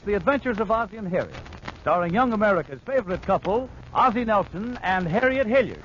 The Adventures of Ozzie and Harriet, starring young America's favorite couple, Ozzie Nelson and Harriet Hilliard.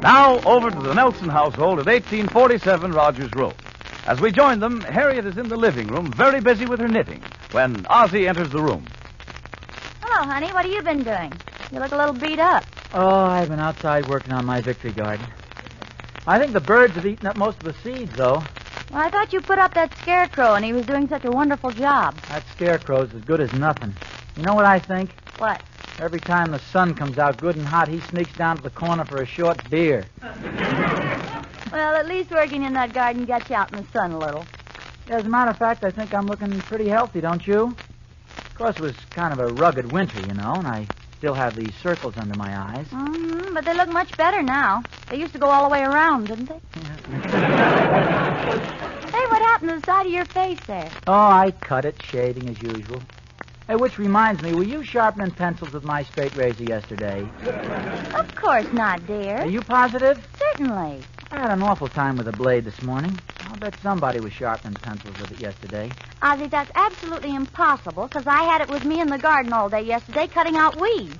Now, over to the Nelson household at 1847 Rogers Road. As we join them, Harriet is in the living room, very busy with her knitting, when Ozzie enters the room. Hello, honey. What have you been doing? You look a little beat up. Oh, I've been outside working on my victory garden. I think the birds have eaten up most of the seeds, though. Well, I thought you put up that scarecrow, and he was doing such a wonderful job. That scarecrow's as good as nothing. You know what I think? What? Every time the sun comes out good and hot, he sneaks down to the corner for a short beer. Well, at least working in that garden gets you out in the sun a little. As a matter of fact, I think I'm looking pretty healthy, don't you? Of course, it was kind of a rugged winter, you know, and I still have these circles under my eyes. Mm-hmm, but they look much better now. They used to go all the way around, didn't they? Hey, what happened to the side of your face there? Oh, I cut it, shaving as usual. Hey, which reminds me, were you sharpening pencils with my straight razor yesterday? Of course not, dear. Are you positive? Certainly. I had an awful time with a blade this morning. I'll bet somebody was sharpening pencils with it yesterday. Ozzie, that's absolutely impossible, because I had it with me in the garden all day yesterday cutting out weeds.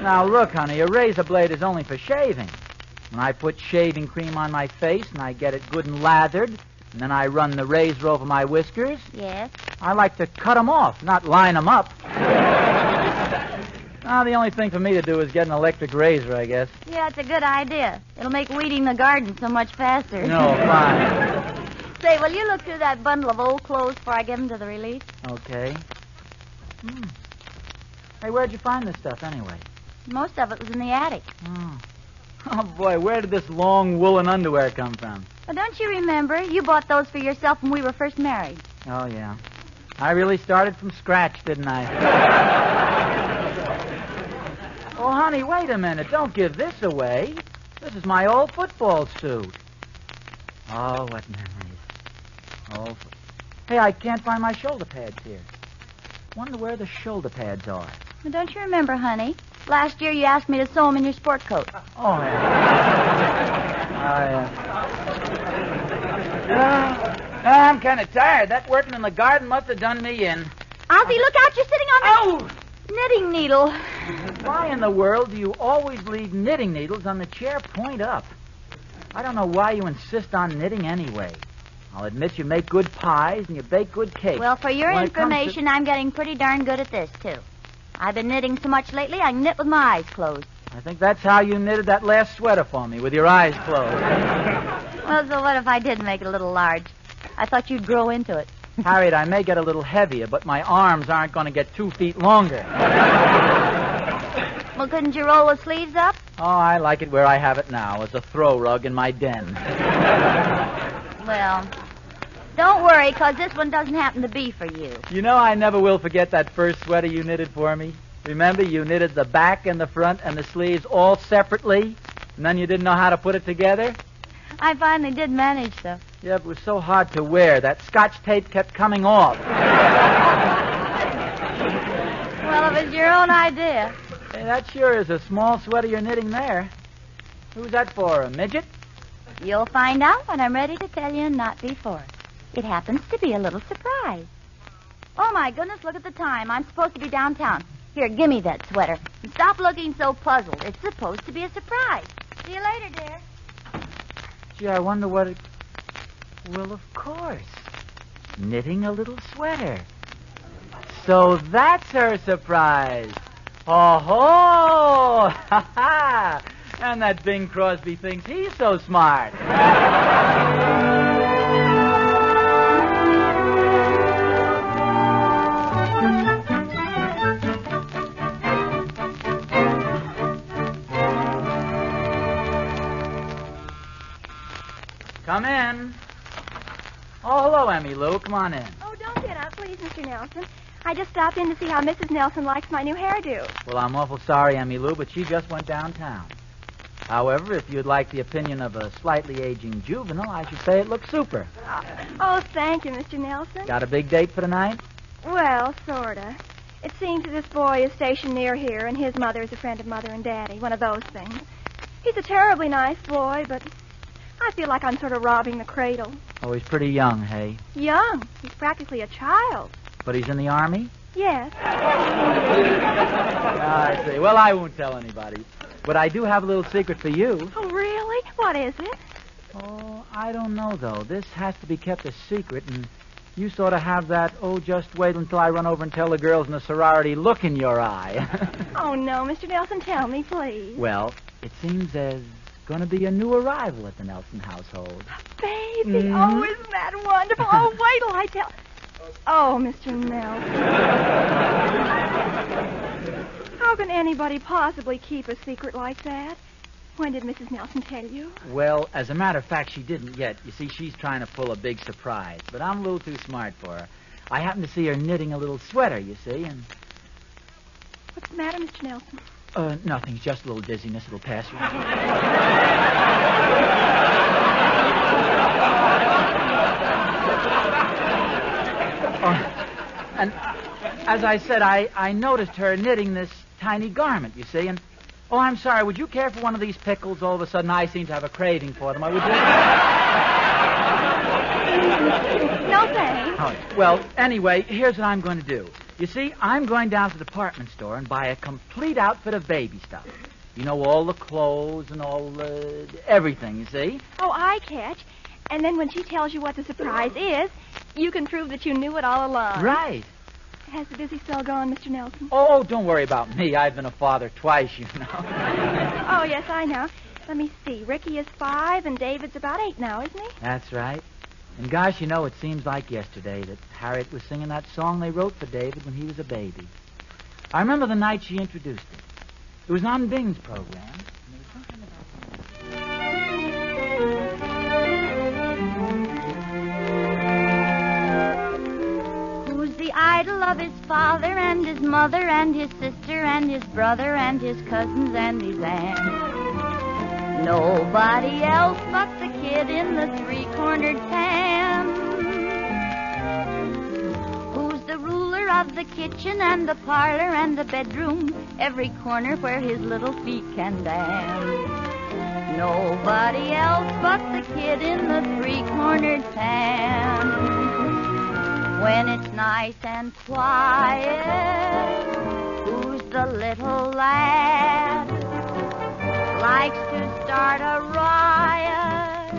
Now, look, honey, a razor blade is only for shaving. When I put shaving cream on my face and I get it good and lathered, and then I run the razor over my whiskers, Yes? I like to cut them off, not line them up. Now, the only thing for me to do is get an electric razor, I guess. Yeah, it's a good idea. It'll make weeding the garden so much faster. No, fine. Say, will you look through that bundle of old clothes before I give them to the release? Okay. Hey, where'd you find this stuff, anyway? Most of it was in the attic. Oh, boy, where did this long woolen underwear come from? Well, don't you remember? You bought those for yourself when we were first married. Oh, yeah. I really started from scratch, didn't I? Oh, honey, wait a minute. Don't give this away. This is my old football suit. Oh, what memories. Oh, hey, I can't find my shoulder pads here. Wonder where the shoulder pads are. Well, don't you remember, honey? Last year you asked me to sew them in your sport coat. Oh, yeah. I'm kind of tired. That working in the garden must have done me in. Ozzie, look out. You're sitting on the knitting needle. Why in the world do you always leave knitting needles on the chair point up? I don't know why you insist on knitting anyway. I'll admit you make good pies and you bake good cakes. Well, for your information, I'm getting pretty darn good at this, too. I've been knitting so much lately, I can knit with my eyes closed. I think that's how you knitted that last sweater for me, with your eyes closed. Well, so what if I did make it a little large? I thought you'd grow into it. Harriet, I may get a little heavier, but my arms aren't going to get 2 feet longer. Well, couldn't you roll the sleeves up? Oh, I like it where I have it now, as a throw rug in my den. Well, don't worry, because this one doesn't happen to be for you. You know, I never will forget that first sweater you knitted for me. Remember, you knitted the back and the front and the sleeves all separately, and then you didn't know how to put it together? I finally did manage, though. Yeah, but it was so hard to wear. That Scotch tape kept coming off. Well, it was your own idea. Hey, that sure is a small sweater you're knitting there. Who's that for, a midget? You'll find out when I'm ready to tell you, not before. It happens to be a little surprise. Oh, my goodness, look at the time. I'm supposed to be downtown. Here, give me that sweater. And stop looking so puzzled. It's supposed to be a surprise. See you later, dear. Gee, I wonder what it... Well, of course. Knitting a little sweater. So that's her surprise. Oh-ho! Ha-ha! And that Bing Crosby thinks he's so smart. Come in. Oh, hello, Emmy Lou. Come on in. Oh, don't get up, please, Mr. Nelson. I just stopped in to see how Mrs. Nelson likes my new hairdo. Well, I'm awful sorry, Emmy Lou, but she just went downtown. However, if you'd like the opinion of a slightly aging juvenile, I should say it looks super. Oh, thank you, Mr. Nelson. Got a big date for tonight? Well, sorta. It seems that this boy is stationed near here, and his mother is a friend of Mother and Daddy, one of those things. He's a terribly nice boy, but I feel like I'm sort of robbing the cradle. Oh, he's pretty young, hey? Young. He's practically a child. But he's in the Army? Yes. I see. Well, I won't tell anybody. But I do have a little secret for you. Oh, really? What is it? Oh, I don't know, though. This has to be kept a secret, and you sort of have that, oh, just wait until I run over and tell the girls in the sorority look in your eye. Oh, no, Mr. Nelson, tell me, please. Well, it seems there's going to be a new arrival at the Nelson household. Baby, Mm-hmm. oh, isn't that wonderful? Oh, wait till I tell... Oh, Mr. Nelson. How can anybody possibly keep a secret like that? When did Mrs. Nelson tell you? Well, as a matter of fact, she didn't yet. You see, she's trying to pull a big surprise, but I'm a little too smart for her. I happened to see her knitting a little sweater, you see, and... What's the matter, Mr. Nelson? Nothing. It's just a little dizziness. It'll pass you. And as I said, I noticed her knitting this tiny garment, you see, and... Oh, I'm sorry. Would you care for one of these pickles? All of a sudden, I seem to have a craving for them. Would you? No, thanks. Oh, well, anyway, here's what I'm going to do. You see, I'm going down to the department store and buy a complete outfit of baby stuff. You know, all the clothes and all everything, you see? Oh, I catch. And then when she tells you what the surprise is, you can prove that you knew it all along. Right. Has the busy spell gone, Mr. Nelson? Oh, don't worry about me. I've been a father twice, you know. Oh, yes, I know. Let me see. Ricky is 5 and David's about 8 now, isn't he? That's right. And gosh, you know, it seems like yesterday that Harriet was singing that song they wrote for David when he was a baby. I remember the night she introduced it. It was on Bing's program. And there was something about... Who's the idol of his father and his mother and his sister and his brother and his cousins and his aunt? Nobody else but the kid in the three-cornered pan. Who's the ruler of the kitchen and the parlor and the bedroom, every corner where his little feet can dance? Nobody else but the kid in the three-cornered pan. When it's nice and quiet, who's the little lad? Likes to start a riot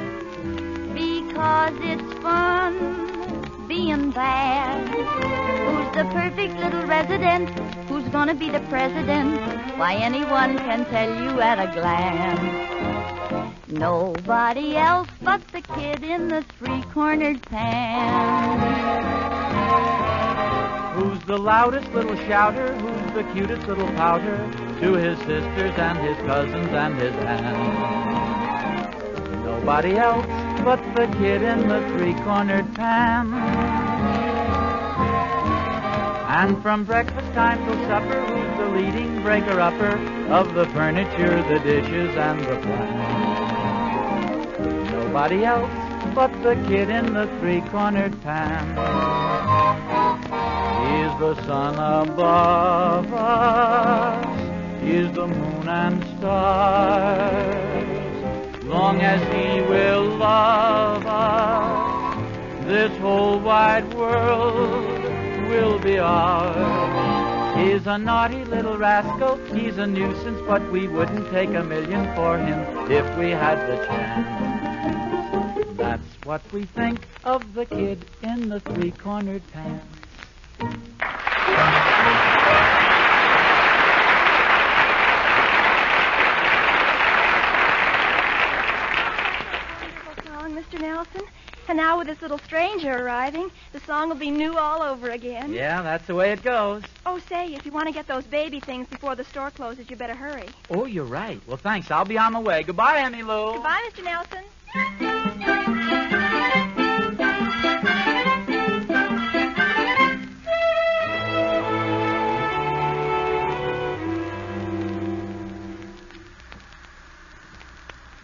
because it's fun being bad. Who's the perfect little resident whose gonna be the president? Why, anyone can tell you at a glance. Nobody else but the kid in the three-cornered pants. Who's the loudest little shouter? Who's the cutest little pouter? To his sisters and his cousins and his aunts. Nobody else but the kid in the three-cornered pants. And from breakfast time till supper, who's the leading breaker-upper of the furniture, the dishes, and the plants? Nobody else but the kid in the three-cornered pants. He's the sun above us, he's the moon and stars. Long as he will love us, this whole wide world will be ours. He's a naughty little rascal, he's a nuisance, but we wouldn't take $1,000,000 for him if we had the chance. That's what we think of the kid in the three-cornered pants. Wonderful song, Mr. Nelson. And now with this little stranger arriving, the song will be new all over again. Yeah, that's the way it goes. Oh, say, if you want to get those baby things before the store closes, you better hurry. Oh, you're right. Well, thanks. I'll be on my way. Goodbye, Annie Lou. Goodbye, Mr. Nelson.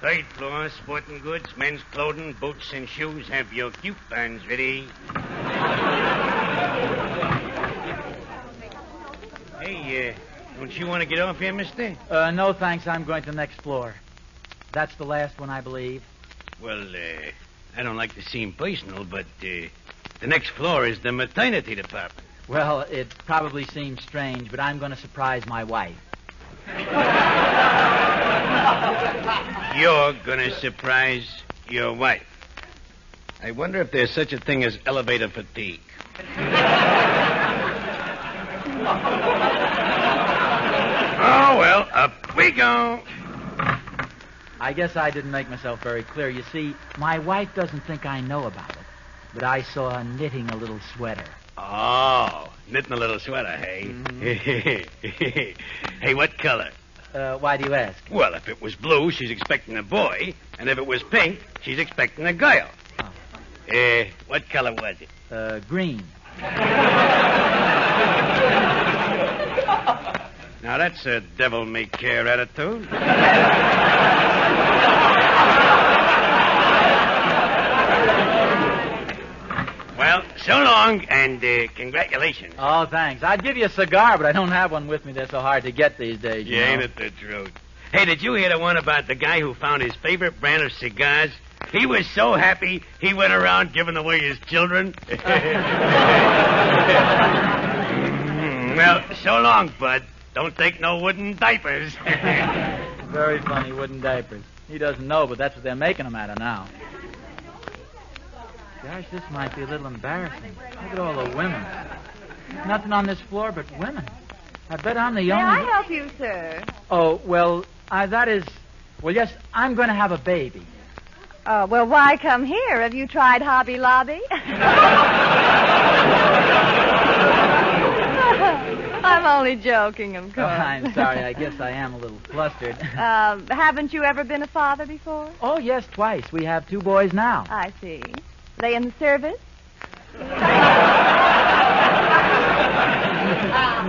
Third floor, sporting goods, men's clothing, boots and shoes. Have your coupons ready. Hey, don't you want to get off here, mister? No, thanks. I'm going to the next floor. That's the last one, I believe. Well, I don't like to seem personal, but the next floor is the maternity department. Well, it probably seems strange, but I'm going to surprise my wife. You're going to surprise your wife. I wonder if there's such a thing as elevator fatigue. Oh, well, up we go. I guess I didn't make myself very clear. You see, my wife doesn't think I know about it, but I saw her knitting a little sweater. Oh, knitting a little sweater, hey? Mm-hmm. Hey, what color? Why do you ask? Well, if it was blue, she's expecting a boy, and if it was pink, she's expecting a girl. Oh. What color was it? Green. Now, that's a devil-may-care attitude. Well, so long, and congratulations. Oh, thanks. I'd give you a cigar, but I don't have one with me. They're so hard to get these days. Yeah, ain't it the truth? Hey, did you hear the one about the guy who found his favorite brand of cigars? He was so happy, he went around giving away his children. Well, so long, bud. Don't take no wooden diapers. Very funny, wooden diapers. He doesn't know, but that's what they're making them out of now. Gosh, this might be a little embarrassing. Look at all the women. Nothing on this floor but women. I bet I'm the only... May I help you, sir? Oh, well, that is... Well, yes, I'm going to have a baby. Oh, well, why come here? Have you tried Hobby Lobby? I'm only joking, of course. I'm sorry. I guess I am a little flustered. Haven't you ever been a father before? Oh, yes, twice. We have 2 boys now. I see. They in the service?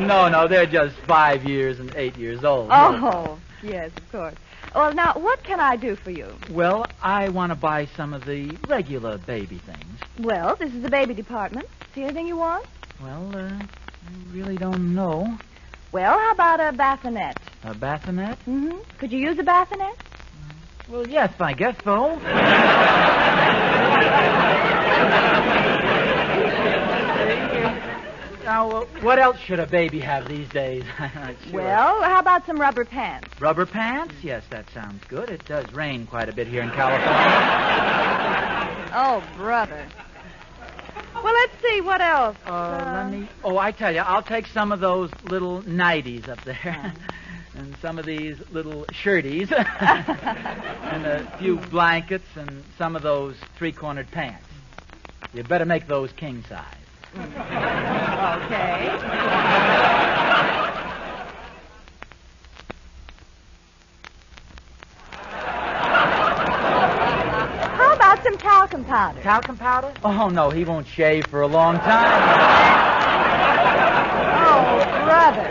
No, they're just 5 years and 8 years old. Oh, yes, of course. Well, now, what can I do for you? Well, I want to buy some of the regular baby things. Well, this is the baby department. See anything you want? Well, I really don't know. Well, how about a bassinet? A bassinet? Mm-hmm. Could you use a bassinet? Well, yes, I guess so. Now, what else should a baby have these days? I'm not sure. Well, how about some rubber pants? Rubber pants? Yes, that sounds good. It does rain quite a bit here in California. Oh, brother. Well, let's see. What else? Let me... Oh, I tell you, I'll take some of those little nighties up there. And some of these little shirties. And a few blankets and some of those three-cornered pants. You better make those king size. Okay. How about some talcum powder? Talcum powder? Oh, no, he won't shave for a long time. Oh, brother.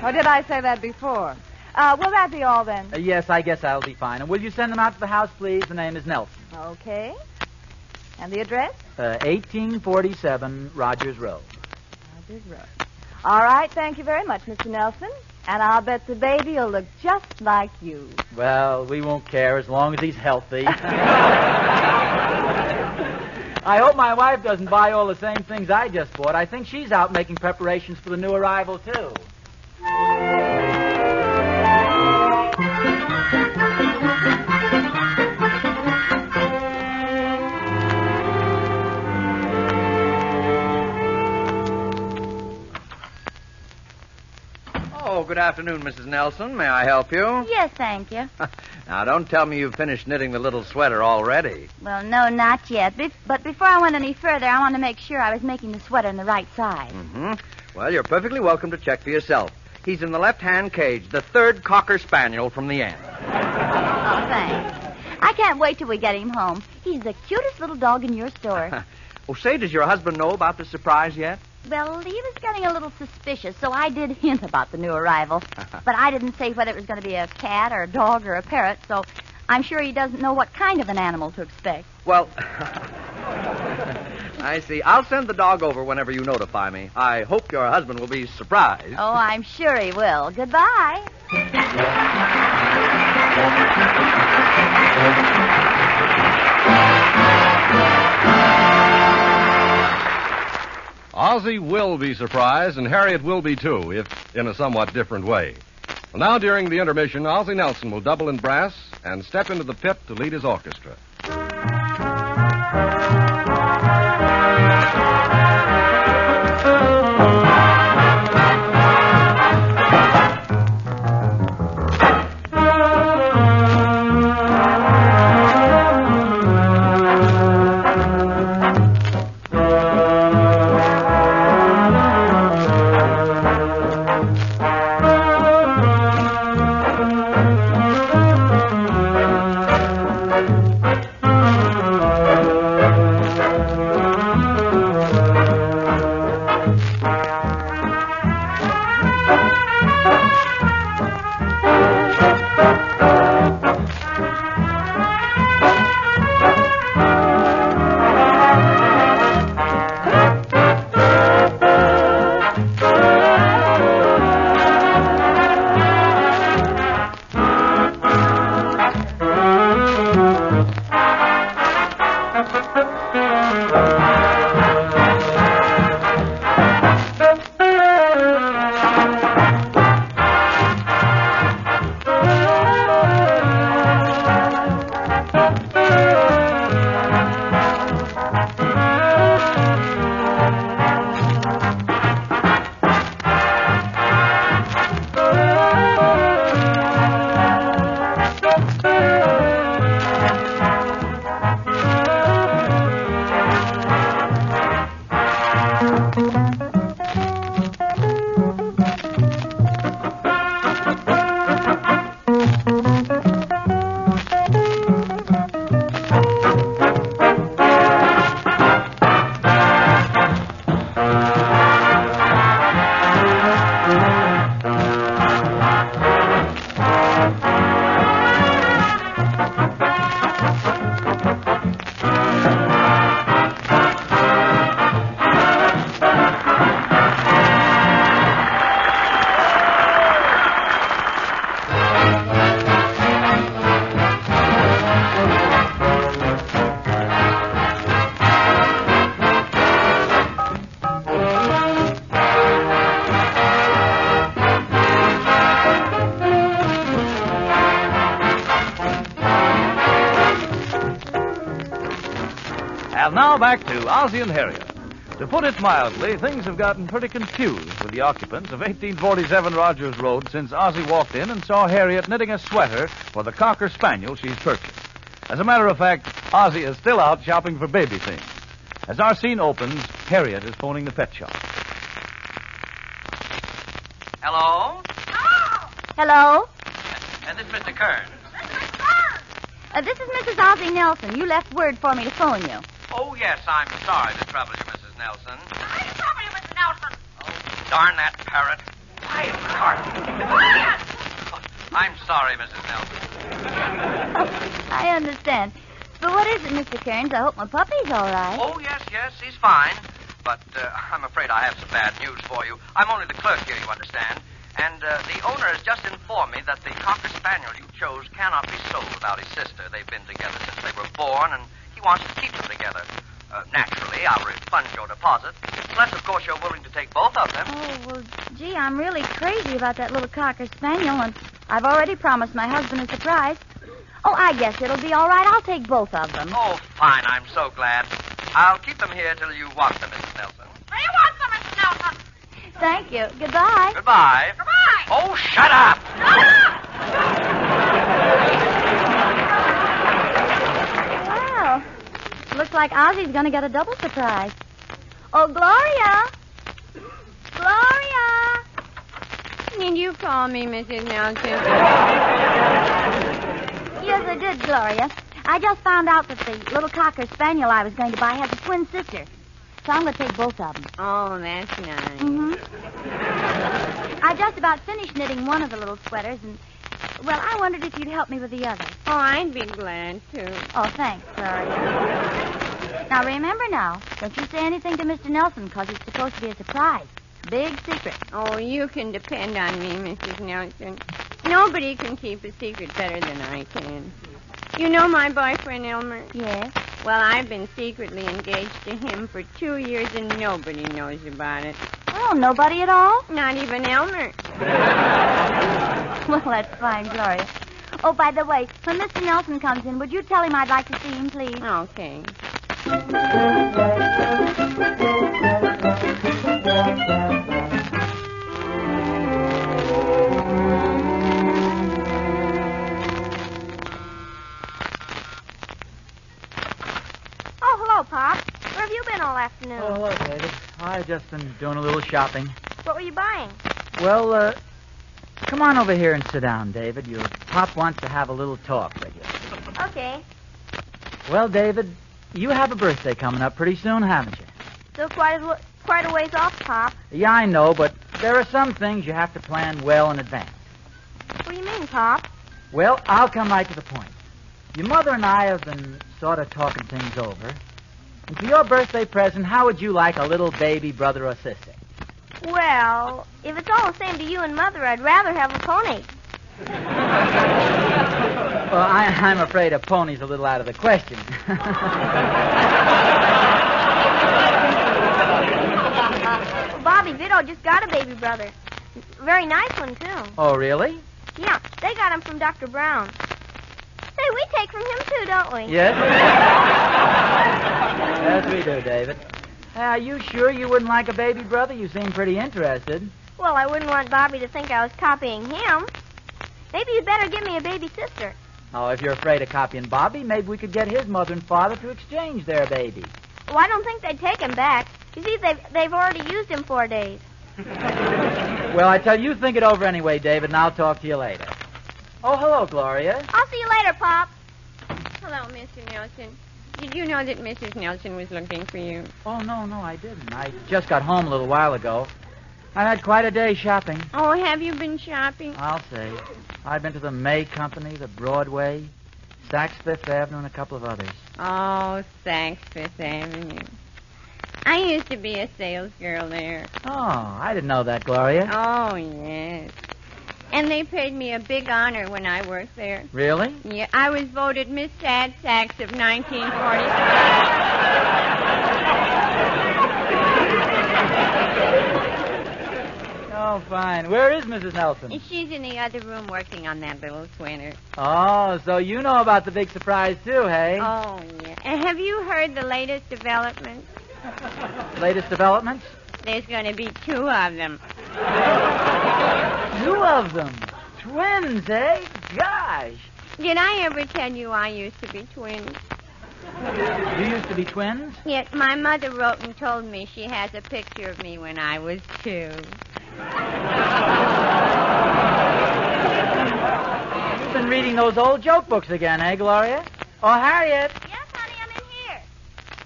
Or did I say that before? Will that be all then? Yes, I guess that'll be fine. And will you send them out to the house, please? The name is Nelson. Okay. And the address? 1847 Rogers Road. Rogers Road. All right, thank you very much, Mr. Nelson. And I'll bet the baby will look just like you. Well, we won't care as long as he's healthy. I hope my wife doesn't buy all the same things I just bought. I think she's out making preparations for the new arrival, too. Oh, good afternoon, Mrs. Nelson. May I help you? Yes, thank you. Now, don't tell me you've finished knitting the little sweater already. Well, no, not yet. But before I went any further, I want to make sure I was making the sweater in the right size. Mm-hmm. Well, you're perfectly welcome to check for yourself. He's in the left-hand cage, the third Cocker Spaniel from the end. Oh, thanks. I can't wait till we get him home. He's the cutest little dog in your store. Oh, say, does your husband know about the surprise yet? Well, he was getting a little suspicious, so I did hint about the new arrival. But I didn't say whether it was going to be a cat or a dog or a parrot, so I'm sure he doesn't know what kind of an animal to expect. Well, I see. I'll send the dog over whenever you notify me. I hope your husband will be surprised. Oh, I'm sure he will. Goodbye. Ozzie will be surprised, and Harriet will be, too, if in a somewhat different way. Well, now, during the intermission, Ozzie Nelson will double in brass and step into the pit to lead his orchestra. And now back to Ozzie and Harriet. To put it mildly, things have gotten pretty confused with the occupants of 1847 Rogers Road since Ozzie walked in and saw Harriet knitting a sweater for the Cocker Spaniel she's purchased. As a matter of fact, Ozzie is still out shopping for baby things. As our scene opens, Harriet is phoning the pet shop. Hello? Hello? This is Mr. Kern. This is Mrs. Ozzie Nelson. You left word for me to phone you. Oh, yes, I'm sorry to trouble you, Mrs. Nelson. I trouble you, Mr. Nelson. Oh, darn that parrot. I'm sorry, Mrs. Nelson. Oh, I understand. But what is it, Mr. Cairns? I hope my puppy's all right. Oh, yes, he's fine. But I'm afraid I have some bad news for you. I'm only the clerk here, you understand. And the owner has just informed me that the Cocker Spaniel you chose cannot be sold without his sister. They've been together since they were born, and he wants to keep them together. Naturally, I'll refund your deposit, unless, of course, you're willing to take both of them. Oh, well, gee, I'm really crazy about that little Cocker Spaniel, and I've already promised my husband a surprise. Oh, I guess it'll be all right. I'll take both of them. Oh, fine. I'm so glad. I'll keep them here till you want them, Mrs. Nelson. Do you want some, Mr. Nelson? Thank you. Goodbye. Goodbye. Goodbye. Oh, shut up! Well, looks like Ozzie's going to get a double surprise. Oh, Gloria! Gloria! Did you call me, Mrs. Nelson? Yes, I did, Gloria. I just found out that the little Cocker Spaniel I was going to buy has a twin sister. So I'm going to take both of them. Oh, that's nice. Mm-hmm. I just about finished knitting one of the little sweaters, and, well, I wondered if you'd help me with the other. Oh, I'd be glad to. Oh, thanks, Gloria. Now, remember now, don't you say anything to Mr. Nelson, because it's supposed to be a surprise. Big secret. Oh, you can depend on me, Mrs. Nelson. Nobody can keep a secret better than I can. You know my boyfriend, Elmer? Yes. Well, I've been secretly engaged to him for 2 years, and nobody knows about it. Oh, nobody at all? Not even Elmer. Well, that's fine, Gloria. Oh, by the way, when Mr. Nelson comes in, would you tell him I'd like to see him, please? Okay. Pop. Where have you been all afternoon? Oh, hello, David. I've just been doing a little shopping. What were you buying? Well, come on over here and sit down, David. Your pop wants to have a little talk with you. Okay. Well, David, you have a birthday coming up pretty soon, haven't you? Still quite a ways off, Pop. Yeah, I know, but there are some things you have to plan well in advance. What do you mean, Pop? Well, I'll come right to the point. Your mother and I have been sort of talking things over. And for your birthday present, how would you like a little baby brother or sister? Well, if it's all the same to you and Mother, I'd rather have a pony. Well, I'm afraid a pony's a little out of the question. Well, Bobby Vito just got a baby brother. Very nice one, too. Oh, really? Yeah, they got him from Dr. Brown. Say, we take from him, too, don't we? Yes. Yes, we do, David. Are you sure you wouldn't like a baby brother? You seem pretty interested. Well, I wouldn't want Bobby to think I was copying him. Maybe you'd better give me a baby sister. Oh, if you're afraid of copying Bobby, maybe we could get his mother and father to exchange their baby. Well, I don't think they'd take him back. You see, they've already used him 4 days. Well, I tell you, think it over anyway, David, and I'll talk to you later. Oh, hello, Gloria. I'll see you later, Pop. Hello, Mr. Nelson. Did you know that Mrs. Nelson was looking for you? Oh, no, I didn't. I just got home a little while ago. I had quite a day shopping. Oh, have you been shopping? I'll say. I've been to the May Company, the Broadway, Saks Fifth Avenue, and a couple of others. Oh, Saks Fifth Avenue. I used to be a sales girl there. Oh, I didn't know that, Gloria. Oh, yes. And they paid me a big honor when I worked there. Really? Yeah, I was voted Miss Sad Sacks of 1945. Oh, fine. Where is Mrs. Nelson? She's in the other room working on that little sweater. Oh, so you know about the big surprise, too, hey? Oh, yeah. And have you heard the latest developments? Latest developments? There's going to be 2 of them. 2 of them. Twins, eh? Gosh. Did I ever tell you I used to be twins? You used to be twins? Yet my mother wrote and told me she has a picture of me when I was 2. You've been reading those old joke books again, eh, Gloria? Oh, Harriet. Yes, honey, I'm in here.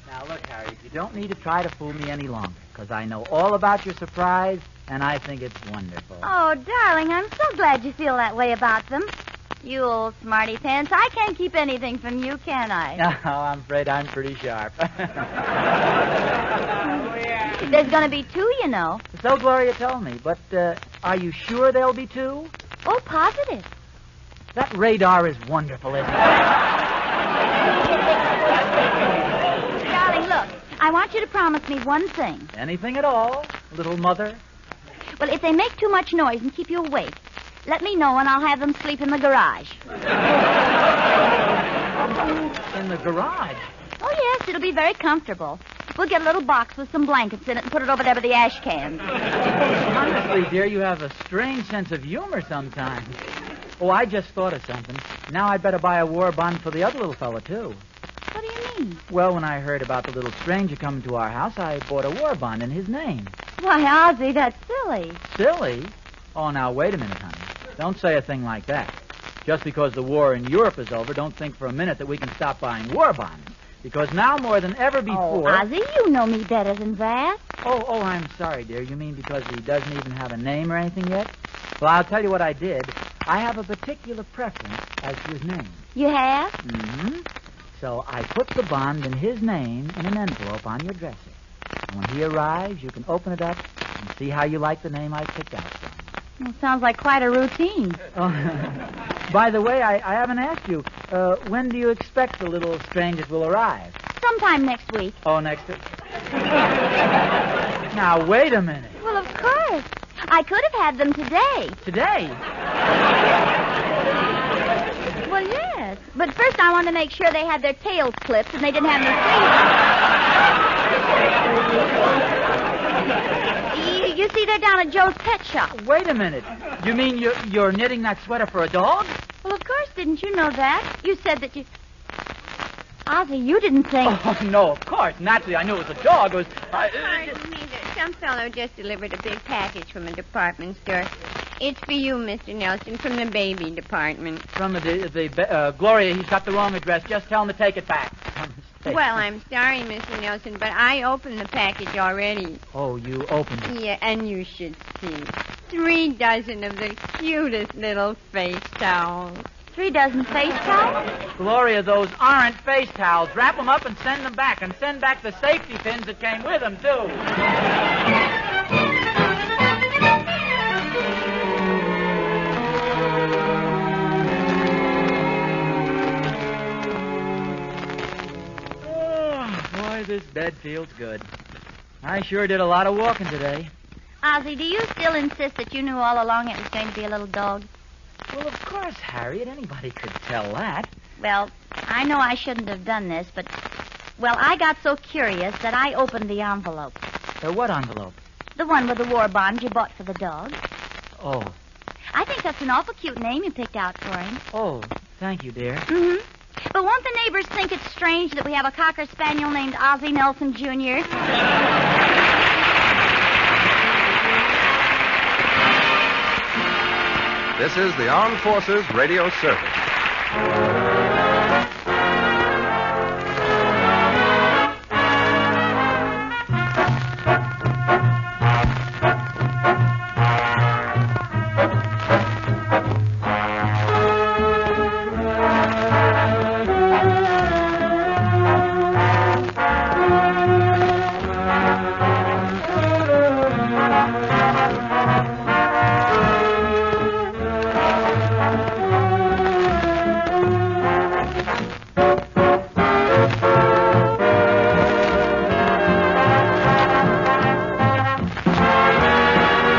Now, look, Harriet, you don't need to try to fool me any longer, because I know all about your surprise, and I think it's wonderful. Oh, darling, I'm so glad you feel that way about them. You old smarty pants, I can't keep anything from you, can I? No, I'm afraid I'm pretty sharp. There's going to be 2, you know. So Gloria told me, but are you sure there'll be 2? Oh, positive. That radar is wonderful, isn't it? Darling, look, I want you to promise me one thing. Anything at all, little mother? Well, if they make too much noise and keep you awake, let me know and I'll have them sleep in the garage. In the garage? Oh, yes, it'll be very comfortable. We'll get a little box with some blankets in it and put it over there by the ash cans. Honestly, dear, you have a strange sense of humor sometimes. Oh, I just thought of something. Now I'd better buy a war bond for the other little fella, too. What do you mean? Well, when I heard about the little stranger coming to our house, I bought a war bond in his name. Why, Ozzie, that's silly. Silly? Oh, now, wait a minute, honey. Don't say a thing like that. Just because the war in Europe is over, don't think for a minute that we can stop buying war bonds. Because now more than ever before... Oh, Ozzie, you know me better than that. Oh, I'm sorry, dear. You mean because he doesn't even have a name or anything yet? Well, I'll tell you what I did. I have a particular preference as to his name. You have? Mm-hmm. So I put the bond in his name in an envelope on your dresser. And when he arrives, you can open it up and see how you like the name I picked out for him. Well, sounds like quite a routine. Oh, by the way, I haven't asked you. When do you expect the little strangers will arrive? Sometime next week. Oh, next week. Now, wait a minute. Well, of course. I could have had them today. Today? Well, yes. But first I wanted to make sure they had their tails clipped and they didn't have any strings. You see, they're down at Joe's pet shop. Wait a minute. You mean you're knitting that sweater for a dog? Well, of course, didn't you know that? You said that you... Ozzie, you didn't think... Oh, no, of course. Naturally, I knew it was a dog. It was... Pardon me, some fellow just delivered a big package from a department store. It's for you, Mr. Nelson, from the baby department. From the Gloria, he's got the wrong address. Just tell him to take it back. Well, I'm sorry, Mr. Nelson, but I opened the package already. Oh, you opened it? Yeah, and you should see. 3 dozen of the cutest little face towels. 3 dozen face towels? Gloria, those aren't face towels. Wrap them up and send them back. And send back the safety pins that came with them, too. Boy, this bed feels good. I sure did a lot of walking today. Ozzie, do you still insist that you knew all along it was going to be a little dog? Well, of course, Harriet. Anybody could tell that. Well, I know I shouldn't have done this, but... Well, I got so curious that I opened the envelope. What envelope? The one with the war bond you bought for the dog. Oh. I think that's an awful cute name you picked out for him. Oh, thank you, dear. Mm-hmm. But won't the neighbors think it's strange that we have a Cocker Spaniel named Ozzie Nelson Jr.? This is the Armed Forces Radio Service.